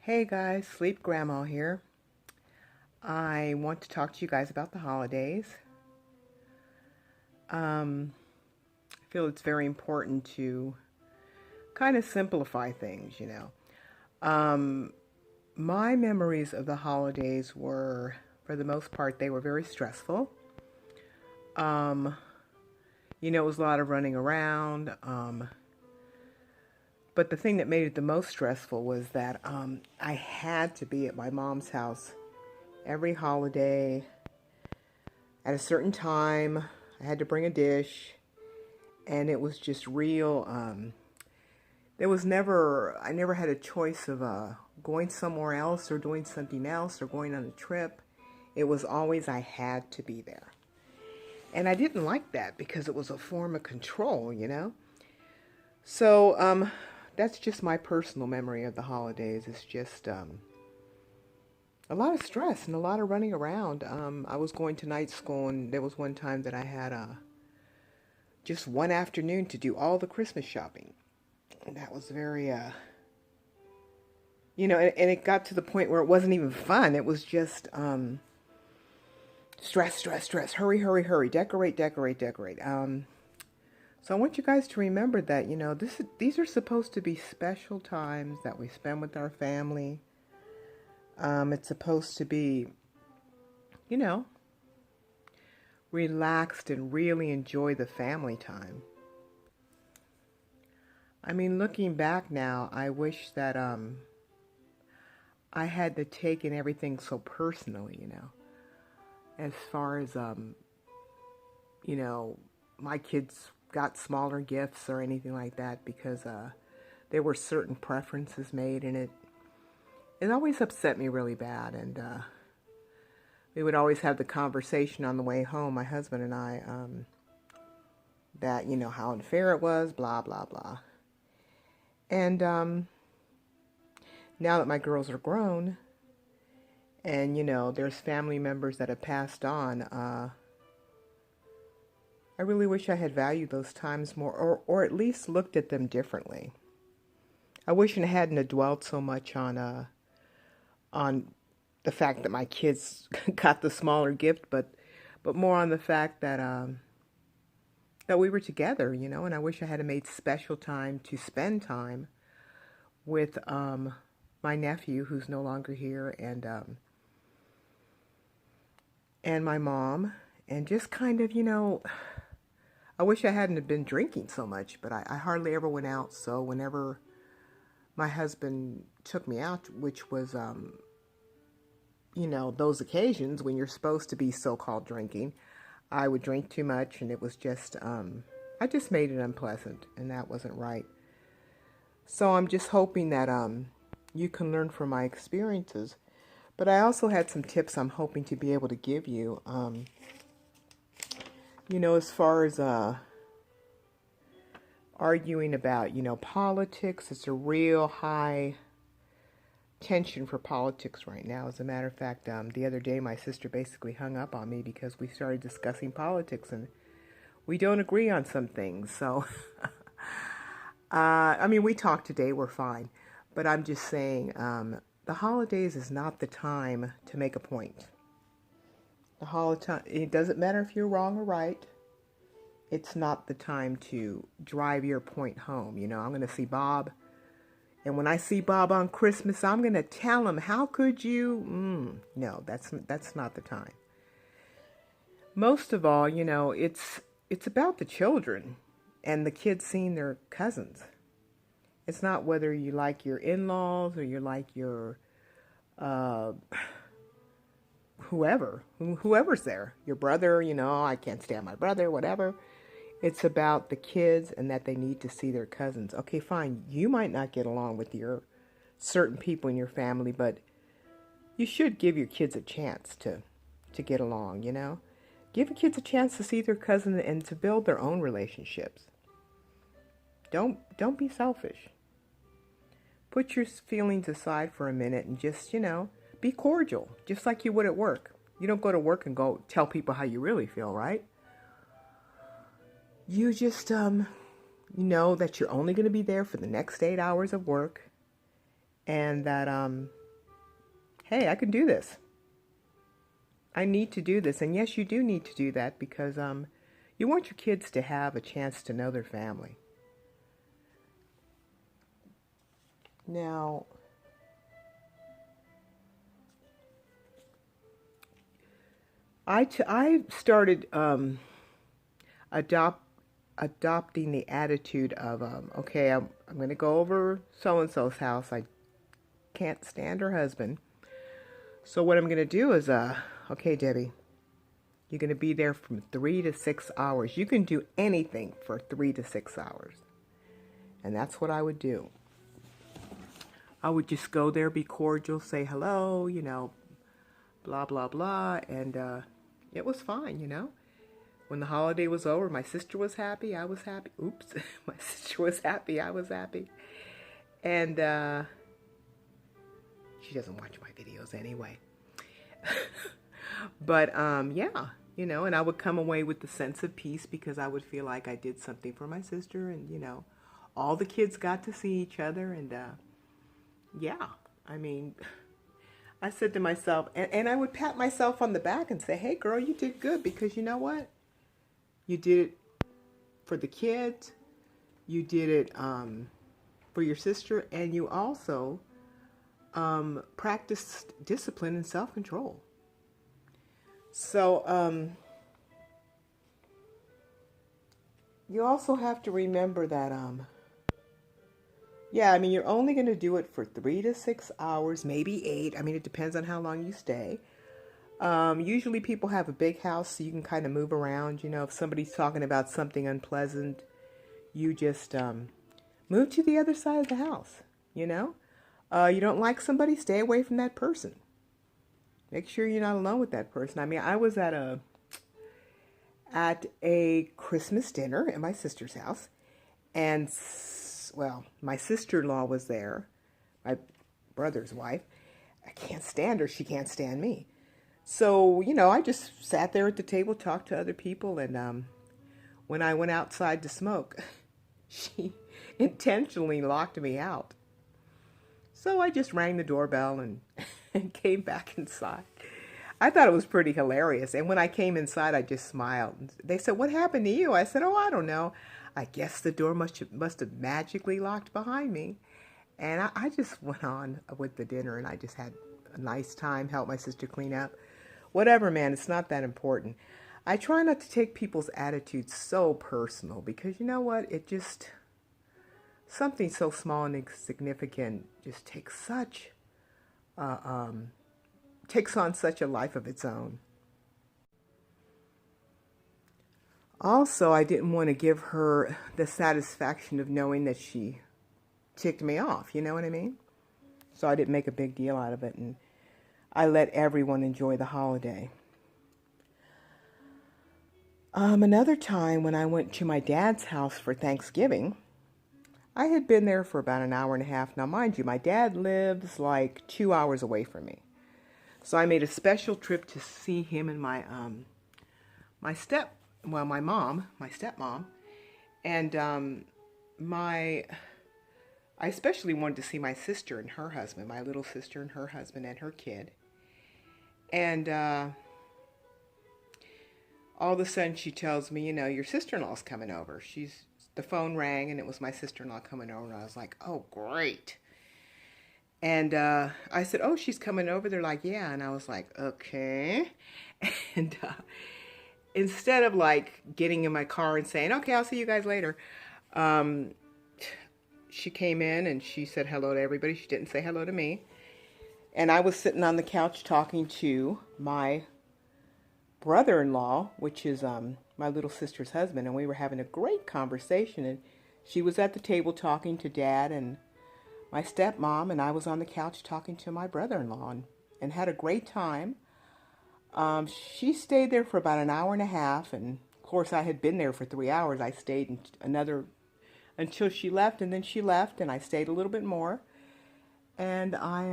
Hey guys, Sleep Grandma here. I want to talk to you guys about the holidays. I feel it's very important to kind of simplify things. My memories of the holidays were, for the most part, they were very stressful. Um, it was a lot of running around. But the thing that made it the most stressful was that I had to be at my mom's house every holiday at a certain time. I had to bring a dish, and it was just real. I never had a choice of going somewhere else or doing something else or going on a trip. It was always I had to be there. And I didn't like that because it was a form of control. So that's just my personal memory of the holidays. It's just a lot of stress and a lot of running around. I was going to night school, and there was one time that I had just one afternoon to do all the Christmas shopping. And that was very, and it got to the point where it wasn't even fun. It was just stress, stress, stress. Hurry, hurry, hurry. Decorate, decorate, decorate. So I want you guys to remember that, these are supposed to be special times that we spend with our family. It's supposed to be, you know, relaxed and really enjoy the family time. I mean, looking back now, I wish that I had to taken everything so personally. As far as my kids got smaller gifts or anything like that, because there were certain preferences made, and it always upset me really bad. And we would always have the conversation on the way home, my husband and I, that how unfair it was, blah blah blah. And now that my girls are grown, and there's family members that have passed on, I really wish I had valued those times more, or at least looked at them differently. I wish I hadn't dwelled so much on the fact that my kids got the smaller gift, but more on the fact that that we were together, and I wish I had made special time to spend time with my nephew, who's no longer here, and my mom, and just kind of, I wish I hadn't have been drinking so much, but I hardly ever went out. So whenever my husband took me out, which was, those occasions when you're supposed to be so-called drinking, I would drink too much, and it was just, I just made it unpleasant, and that wasn't right. So I'm just hoping that you can learn from my experiences. But I also had some tips I'm hoping to be able to give you. As far as arguing about, politics, it's a real high tension for politics right now. As a matter of fact, the other day my sister basically hung up on me because we started discussing politics and we don't agree on some things. So, I mean, we talked today, we're fine. But I'm just saying, the holidays is not the time to make a point. It doesn't matter if you're wrong or right. It's not the time to drive your point home. I'm going to see Bob. And when I see Bob on Christmas, I'm going to tell him, how could you? No, that's not the time. Most of all, it's about the children and the kids seeing their cousins. It's not whether you like your in-laws or you like your whoever's there. Your brother, I can't stand my brother, whatever. It's about the kids and that they need to see their cousins. Okay, fine. You might not get along with your certain people in your family, but you should give your kids a chance to get along, Give your kids a chance to see their cousin and to build their own relationships. Don't be selfish. Put your feelings aside for a minute and just, be cordial, just like you would at work. You don't go to work and go tell people how you really feel, right? You just know that you're only going to be there for the next 8 hours of work, and that hey, I can do this. I need to do this. And yes, you do need to do that because you want your kids to have a chance to know their family. Now, I started adopting the attitude of, okay, I'm going to go over so-and-so's house. I can't stand her husband. So what I'm going to do is, okay, Debbie, you're going to be there from 3 to 6 hours. You can do anything for 3 to 6 hours. And that's what I would do. I would just go there, be cordial, say hello, blah, blah, blah. And it was fine, When the holiday was over, my sister was happy, I was happy. Oops, my sister was happy, I was happy. And she doesn't watch my videos anyway. But yeah, and I would come away with the sense of peace because I would feel like I did something for my sister, and all the kids got to see each other. And yeah, I mean, I said to myself, and I would pat myself on the back and say, hey girl, you did good, because you know what? You did it for the kids, you did it for your sister, and you also practiced discipline and self-control. So you also have to remember that, yeah, I mean, you're only going to do it for 3 to 6 hours, maybe 8. I mean, it depends on how long you stay. Usually people have a big house, so you can kind of move around. If somebody's talking about something unpleasant, you just move to the other side of the house, you don't like somebody, stay away from that person. Make sure you're not alone with that person. I mean, I was at a Christmas dinner at my sister's house, and, well, my sister-in-law was there, my brother's wife. I can't stand her, she can't stand me. So, I just sat there at the table, talked to other people, and when I went outside to smoke, she intentionally locked me out. So I just rang the doorbell and came back inside. I thought it was pretty hilarious. And when I came inside, I just smiled. They said, what happened to you? I said, oh, I don't know. I guess the door must have magically locked behind me. And I just went on with the dinner, and I just had a nice time, helped my sister clean up. Whatever, man, it's not that important. I try not to take people's attitudes so personal because you know what? It just, something so small and insignificant just takes on such a life of its own. Also, I didn't want to give her the satisfaction of knowing that she ticked me off, you know what I mean? So I didn't make a big deal out of it, and I let everyone enjoy the holiday. Another time when I went to my dad's house for Thanksgiving, I had been there for about an hour and a half. Now, mind you, my dad lives like 2 hours away from me. So I made a special trip to see him and my stepmom, and I especially wanted to see my sister and her husband, my little sister and her husband and her kid. And all of a sudden she tells me, your sister-in-law's coming over. The phone rang, and it was my sister-in-law coming over, and I was like, oh, great. And I said, oh, she's coming over? They're like, yeah. And I was like, okay. And instead of like getting in my car and saying, okay, I'll see you guys later, she came in and she said hello to everybody. She didn't say hello to me. And I was sitting on the couch talking to my brother-in-law, which is my little sister's husband, and we were having a great conversation. And she was at the table talking to Dad and my stepmom, and I was on the couch talking to my brother-in-law, and had a great time. She stayed there for about an hour and a half, and of course I had been there for 3 hours. I stayed until she left, and then she left, and I stayed a little bit more, and I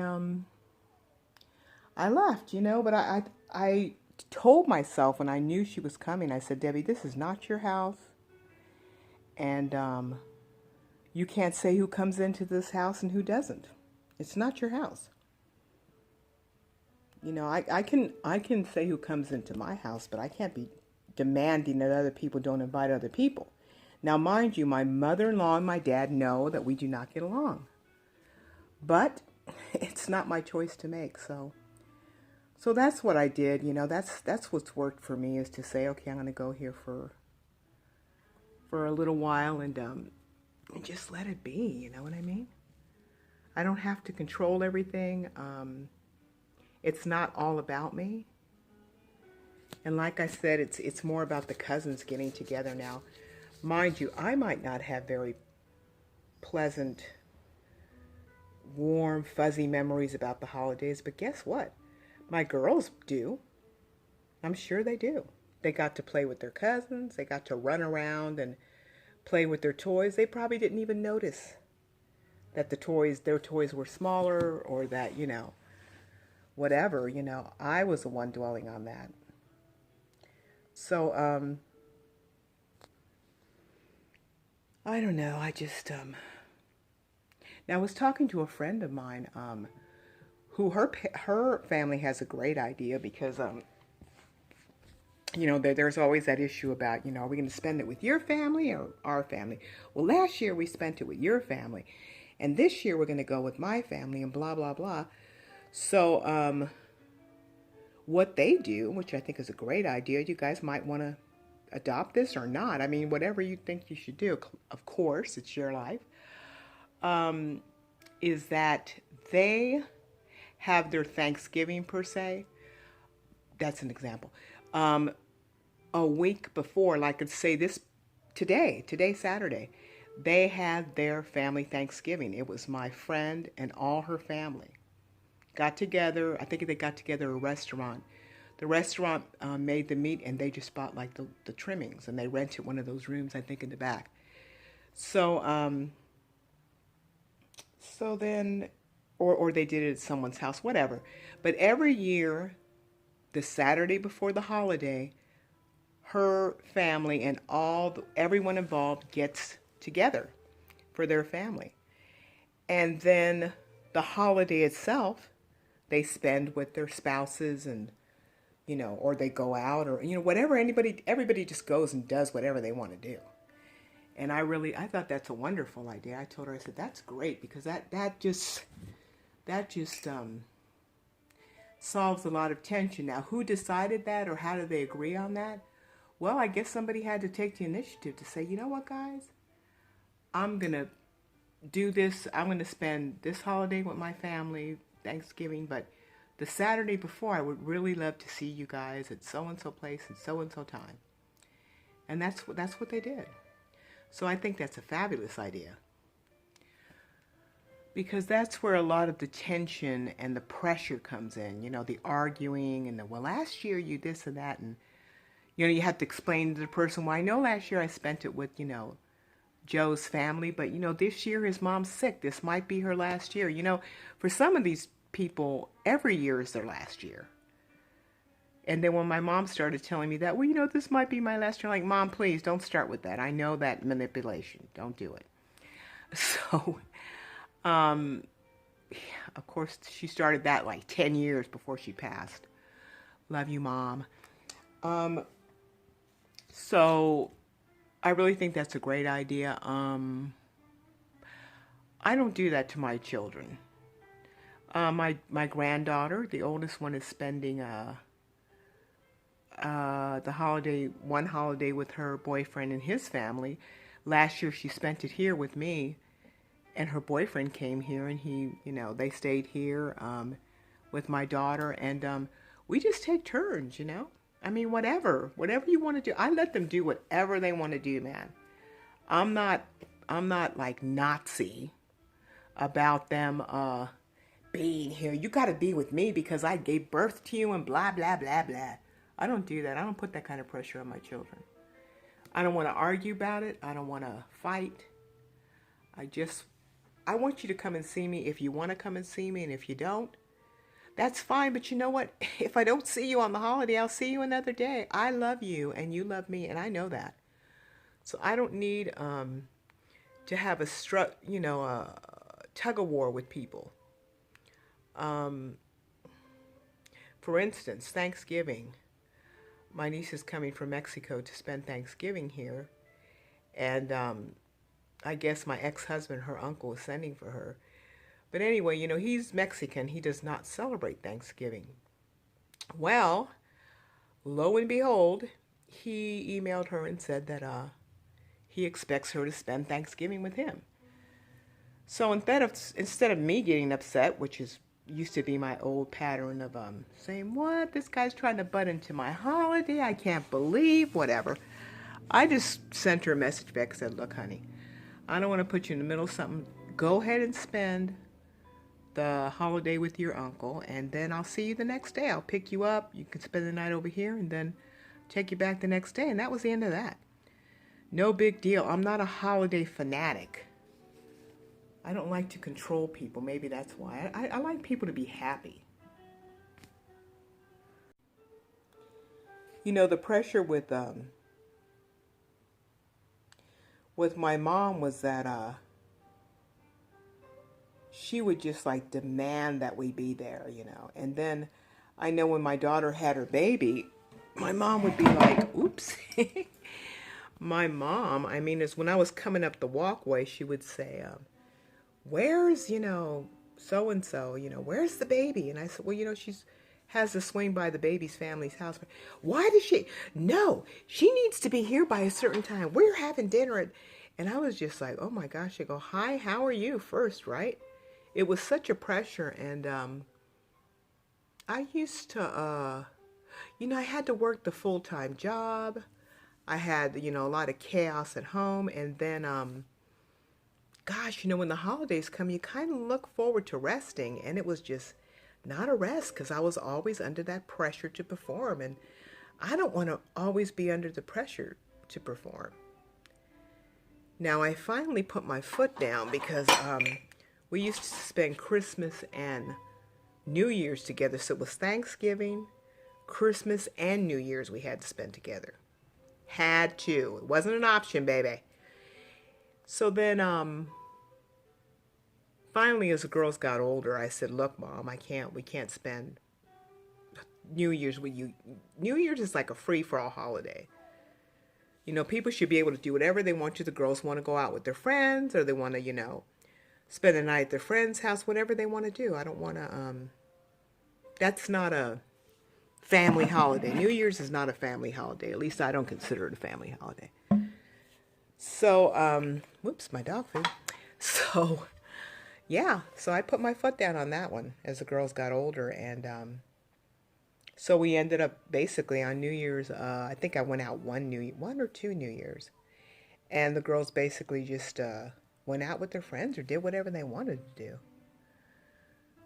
left, but I told myself when I knew she was coming, I said, Debbie, this is not your house, and you can't say who comes into this house and who doesn't. It's not your house. I can say who comes into my house, but I can't be demanding that other people don't invite other people. Now, mind you, my mother-in-law and my dad know that we do not get along, but it's not my choice to make. So that's what I did. That's what's worked for me, is to say, okay, I'm going to go here for a little while and just let it be. You know what I mean? I don't have to control everything. It's not all about me. And like I said, it's more about the cousins getting together now. Mind you, I might not have very pleasant, warm, fuzzy memories about the holidays, but guess what? My girls do. I'm sure they do. They got to play with their cousins. They got to run around and play with their toys. They probably didn't even notice that their toys were smaller, or that, whatever, I was the one dwelling on that. So, I don't know. Now I was talking to a friend of mine, who her family has a great idea, because, there's always that issue about, are we going to spend it with your family or our family? Well, last year we spent it with your family, and this year we're going to go with my family, and blah, blah, blah. So, what they do, which I think is a great idea, you guys might want to adopt this or not. I mean, whatever you think you should do, of course, it's your life, is that they have their Thanksgiving, per se. That's an example. A week before, like let's say today, Saturday, they had their family Thanksgiving. It was my friend and all her family got together. I think they got together at a restaurant. The restaurant made the meat, and they just bought like the trimmings, and they rented one of those rooms, I think, in the back. So, so then, or they did it at someone's house, whatever. But every year, the Saturday before the holiday, her family and everyone involved gets together for their family. And then the holiday itself, they spend with their spouses, and, or they go out, or, whatever, everybody just goes and does whatever they want to do. And I thought that's a wonderful idea. I told her, I said, that's great, because that just solves a lot of tension. Now, who decided that, or how did they agree on that? Well, I guess somebody had to take the initiative to say, you know what, guys? I'm going to do this. I'm going to spend this holiday with my family, Thanksgiving, but the Saturday before, I would really love to see you guys at so-and-so place at so-and-so time. And that's what they did. So I think that's a fabulous idea, because that's where a lot of the tension and the pressure comes in, the arguing and well, last year you this and that, and, you have to explain to the person, well, I know last year I spent it with, Joe's family, but, this year his mom's sick. This might be her last year. For some of these people, every year is their last year. And then when my mom started telling me that, well, this might be my last year, I'm like, Mom, please don't start with that. I know that manipulation. Don't do it. So, of course, she started that like 10 years before she passed. Love you, Mom. So I really think that's a great idea. I don't do that to my children. My granddaughter, the oldest one, is spending one holiday with her boyfriend and his family. Last year she spent it here with me, and her boyfriend came here, and they stayed here with my daughter, and we just take turns, I mean, whatever you want to do. I let them do whatever they want to do, man. I'm not like Nazi about them being here. You got to be with me because I gave birth to you and blah, blah, blah, blah. I don't do that. I don't put that kind of pressure on my children. I don't want to argue about it. I don't want to fight. I want you to come and see me if you want to come and see me, and if you don't, that's fine. But you know what? If I don't see you on the holiday, I'll see you another day. I love you and you love me, and I know that. So I don't need to have a tug of war with people. For instance, Thanksgiving. My niece is coming from Mexico to spend Thanksgiving here, and I guess my ex-husband, her uncle, is sending for her. But anyway, he's Mexican. He does not celebrate Thanksgiving. Well, lo and behold, he emailed her and said that he expects her to spend Thanksgiving with him. So instead of me getting upset, which used to be my old pattern of saying, what, this guy's trying to butt into my holiday, I can't believe, whatever, I just sent her a message back and said, look, honey, I don't want to put you in the middle of something. Go ahead and spend the holiday with your uncle, and then I'll see you the next day. I'll pick you up. You can spend the night over here, and then take you back the next day. And that was the end of that. No big deal. I'm not a holiday fanatic. I don't like to control people. Maybe that's why. I like people to be happy. The pressure with my mom was that she would just like demand that we be there, And then I know when my daughter had her baby, my mom would be like, oops. My mom, is when I was coming up the walkway, she would say, where's, so-and-so, where's the baby? And I said, well, she's has to swing by the baby's family's house. Why does she? No, she needs to be here by a certain time. We're having dinner. And I was just like, oh my gosh. I go, hi, how are you first, right? It was such a pressure. And I used to, I had to work the full-time job. I had, a lot of chaos at home. And then, gosh, when the holidays come, you kind of look forward to resting. And it was just not a rest because I was always under that pressure to perform. And I don't want to always be under the pressure to perform. Now, I finally put my foot down because we used to spend Christmas and New Year's together. So it was Thanksgiving, Christmas, and New Year's we had to spend together. Had to. It wasn't an option, baby. So then, finally, as the girls got older, I said, look, Mom, we can't spend New Year's with you. New Year's is like a free-for-all holiday. People should be able to do whatever they want to. The girls want to go out with their friends, or they want to, spend the night at their friend's house, whatever they want to do. I don't want to, that's not a family holiday. New Year's is not a family holiday. At least I don't consider it a family holiday. So, whoops, my dog food. So, yeah, so I put my foot down on that one as the girls got older. And so we ended up basically on New Year's, I think I went out one or two New Year's. And the girls basically just went out with their friends or did whatever they wanted to do.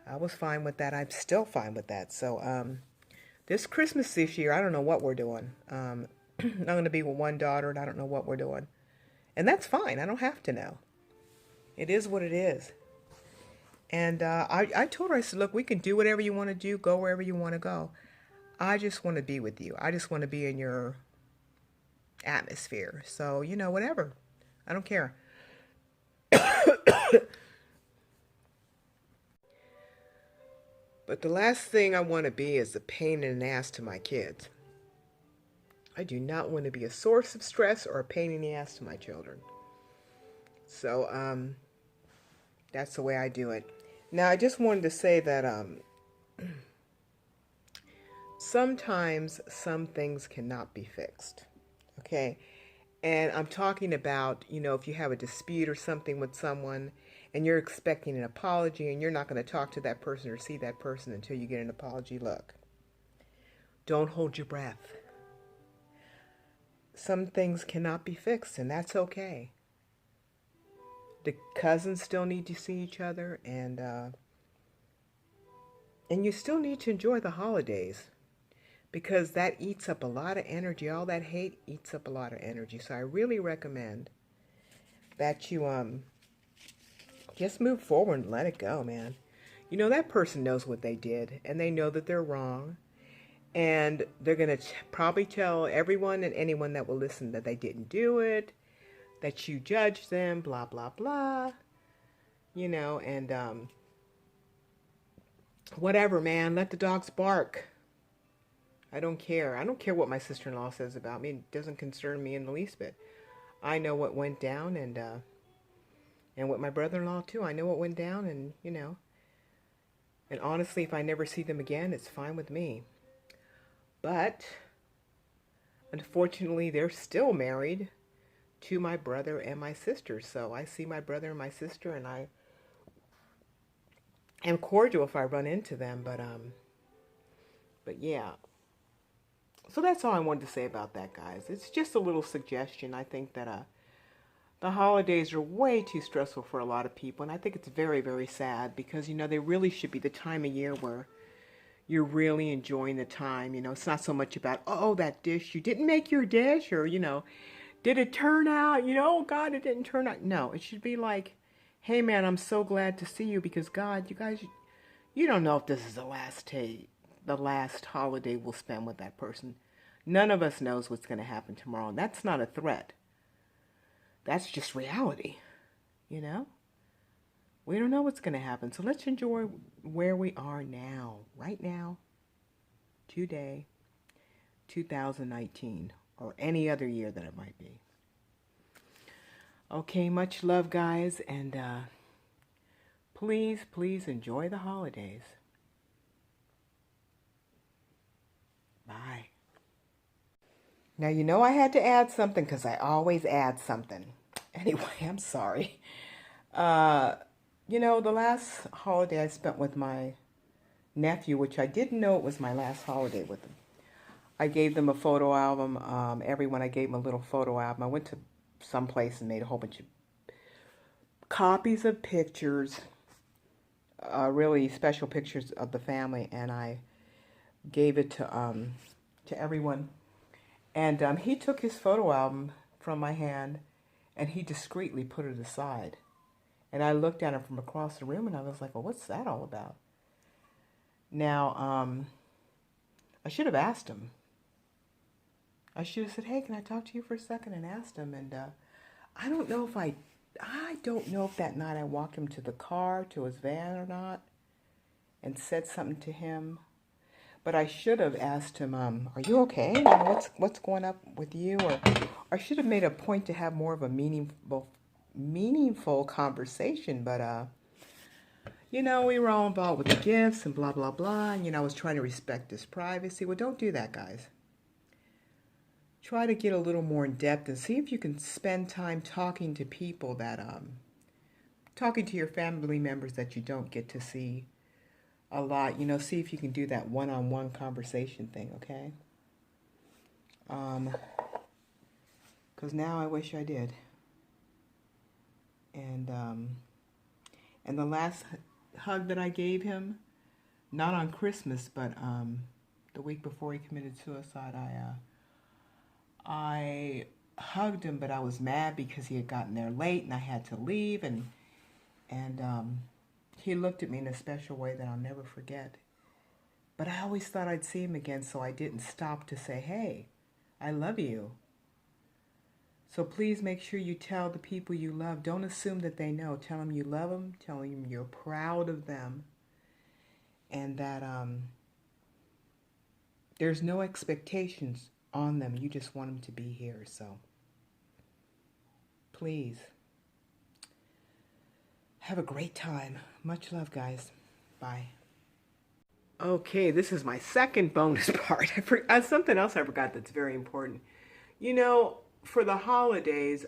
I was fine with that. I'm still fine with that. So this Christmas this year, I don't know what we're doing. I'm going to be with one daughter and I don't know what we're doing. And that's fine. I don't have to know. It is what it is. And I told her, I said, look, we can do whatever you want to do, go wherever you want to go. I just want to be with you. I just want to be in your atmosphere. So, whatever. I don't care. But the last thing I want to be is a pain in the ass to my kids. I do not want to be a source of stress or a pain in the ass to my children. So, that's the way I do it. Now, I just wanted to say that sometimes some things cannot be fixed, okay? And I'm talking about, if you have a dispute or something with someone and you're expecting an apology and you're not going to talk to that person or see that person until you get an apology, look, don't hold your breath. Some things cannot be fixed, and that's okay. The cousins still need to see each other, and you still need to enjoy the holidays because that eats up a lot of energy. All that hate eats up a lot of energy. So I really recommend that you just move forward and let it go, man. That person knows what they did, and they know that they're wrong. And they're going to probably tell everyone and anyone that will listen that they didn't do it, that you judged them, blah, blah, blah. And whatever, man. Let the dogs bark. I don't care. I don't care what my sister-in-law says about me. It doesn't concern me in the least bit. I know what went down, and with my brother-in-law too. I know what went down, and and honestly, if I never see them again, it's fine with me. But unfortunately, they're still married to my brother and my sister. So I see my brother and my sister, and I am cordial if I run into them. But yeah. So that's all I wanted to say about that, guys. It's just a little suggestion. I think that the holidays are way too stressful for a lot of people, and I think it's very, very sad because they really should be the time of year where you're really enjoying the time. It's not so much about, oh, that dish, you didn't make your dish, or did it turn out? Oh God, it didn't turn out. No, it should be like, hey man, I'm so glad to see you because God, you guys, you don't know if this is the last holiday we'll spend with that person. None of us knows what's going to happen tomorrow, and that's not a threat. That's just reality, We don't know what's going to happen, so let's enjoy where we are now, right now, today, 2019, or any other year that it might be. Okay, much love, guys, and please, please enjoy the holidays. Bye. Now, I had to add something because I always add something. Anyway, I'm sorry. The last holiday I spent with my nephew, which I didn't know it was my last holiday with him. I gave them a photo album. Everyone, I gave them a little photo album. I went to some place and made a whole bunch of copies of pictures, really special pictures of the family, and I gave it to everyone. And he took his photo album from my hand, and he discreetly put it aside. And I looked at him from across the room, and I was like, well, what's that all about? Now, I should have asked him. I should have said, hey, can I talk to you for a second? And asked him. And I don't know if that night I walked him to the car, to his van or not, and said something to him. But I should have asked him, are you okay? What's going up with you? Or I should have made a point to have more of a meaningful conversation. But, we were all involved with the gifts and blah, blah, blah. And, I was trying to respect his privacy. Well, don't do that, guys. Try to get a little more in depth and see if you can spend time talking to people that, talking to your family members that you don't get to see a lot. See if you can do that one-on-one conversation thing, okay? Because now I wish I did. And the last hug that I gave him, not on Christmas, but the week before he committed suicide, I hugged him, but I was mad because he had gotten there late and I had to leave, and he looked at me in a special way that I'll never forget. But I always thought I'd see him again, so I didn't stop to say, hey, I love you. So please make sure you tell the people you love. Don't assume that they know. Tell them you love them. Tell them you're proud of them. And that there's no expectations on them. You just want them to be here. So please have a great time. Much love, guys. Bye. Okay, this is my second bonus part. Something else I forgot that's very important. For the holidays,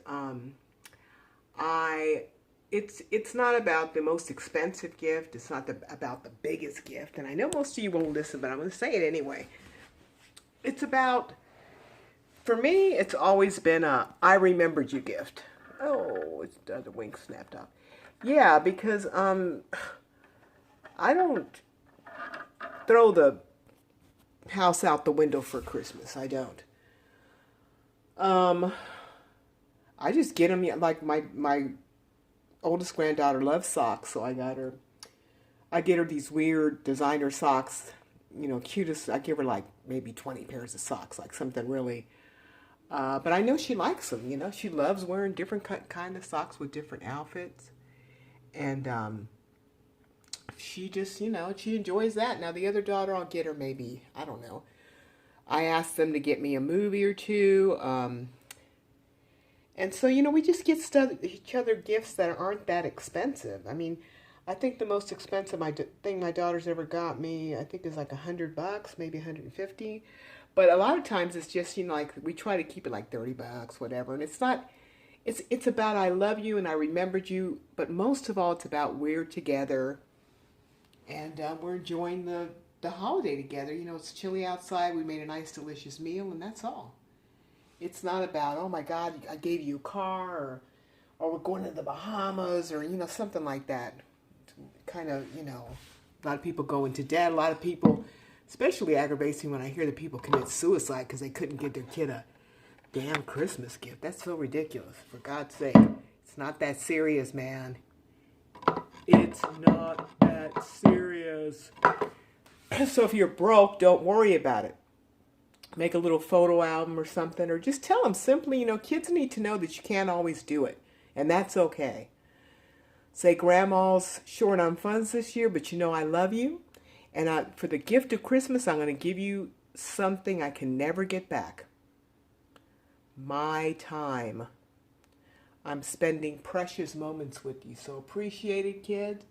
it's not about the most expensive gift. It's not about the biggest gift. And I know most of you won't listen, but I'm going to say it anyway. It's about, for me, it's always been a I remembered you gift. Oh, the wing snapped off. Yeah, because I don't throw the house out the window for Christmas. I don't. I just get them, like my oldest granddaughter loves socks, so I get her these weird designer socks, cutest. I give her like maybe 20 pairs of socks, like something really, but I know she likes them, she loves wearing different kind of socks with different outfits, and she just, she enjoys that. Now the other daughter, I'll get her maybe, I don't know, I asked them to get me a movie or two. And so, we just get each other gifts that aren't that expensive. I mean, I think the most expensive thing my daughter's ever got me, I think is like $100, maybe 150. But a lot of times it's just, like we try to keep it like $30, whatever. And it's not, it's about I love you and I remembered you. But most of all, it's about we're together and we're enjoying the holiday together. It's chilly outside. We made a nice, delicious meal, and that's all. It's not about, oh my God, I gave you a car, or we're going to the Bahamas, or, something like that. Kind of, a lot of people go into debt. A lot of people, especially aggravates me when I hear that people commit suicide because they couldn't get their kid a damn Christmas gift. That's so ridiculous, for God's sake. It's not that serious, man. It's not that serious. So if you're broke, don't worry about it. Make a little photo album or something, or just tell them simply, kids need to know that you can't always do it, and that's okay. Say, Grandma's short on funds this year, but I love you, and for the gift of Christmas, I'm going to give you something I can never get back. My time. I'm spending precious moments with you, so appreciate it, kid.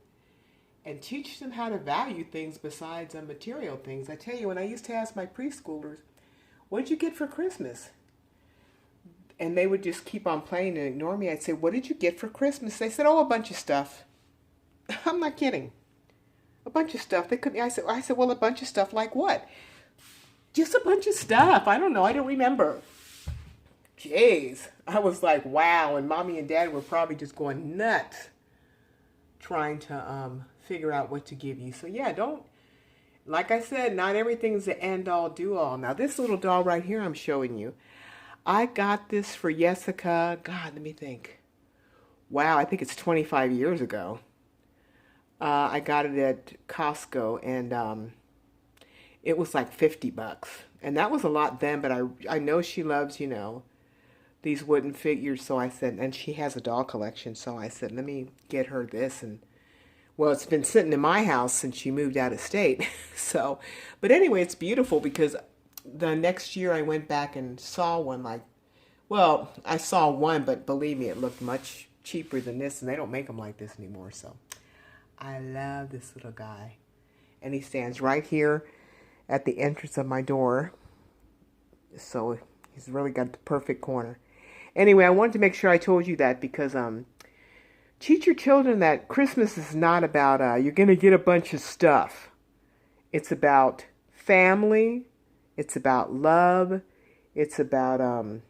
And teach them how to value things besides material things. I tell you, when I used to ask my preschoolers, what'd you get for Christmas? And they would just keep on playing and ignore me. I'd say, what did you get for Christmas? They said, oh, a bunch of stuff. I'm not kidding. A bunch of stuff. I said, well, a bunch of stuff like what? Just a bunch of stuff. I don't know. I don't remember. Jeez. I was like, wow. And Mommy and Dad were probably just going nuts trying to figure out what to give you. So yeah, like I said, not everything's the end all do all. Now this little doll right here I'm showing you, I got this for Jessica, God, let me think. Wow, I think it's 25 years ago. I got it at Costco, and it was like $50. And that was a lot then, but I know she loves, these wooden figures. So I said, and she has a doll collection. So I said, let me get her this. And well, it's been sitting in my house since she moved out of state. So, but anyway, it's beautiful because the next year I went back and saw one I saw one, but believe me, it looked much cheaper than this, and they don't make them like this anymore. So I love this little guy. And he stands right here at the entrance of my door. So he's really got the perfect corner. Anyway, I wanted to make sure I told you that because teach your children that Christmas is not about you're going to get a bunch of stuff. It's about family. It's about love. It's about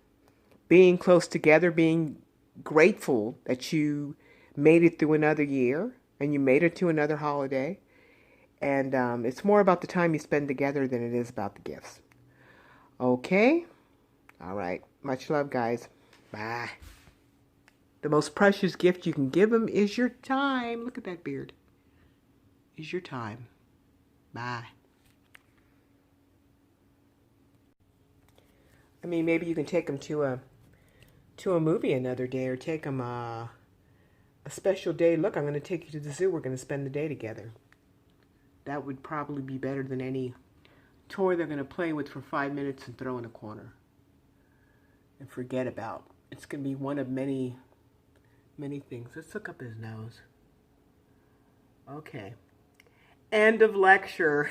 being close together, being grateful that you made it through another year and you made it to another holiday. And it's more about the time you spend together than it is about the gifts. Okay? All right. Much love, guys. Bye. The most precious gift you can give them is your time. Look at that beard. Is your time. Bye. I mean, maybe you can take them to a movie another day, or take them a special day. Look, I'm going to take you to the zoo. We're going to spend the day together. That would probably be better than any toy they're going to play with for 5 minutes and throw in a corner and forget about. It's going to be one of many things. Let's look up his nose. Okay. End of lecture.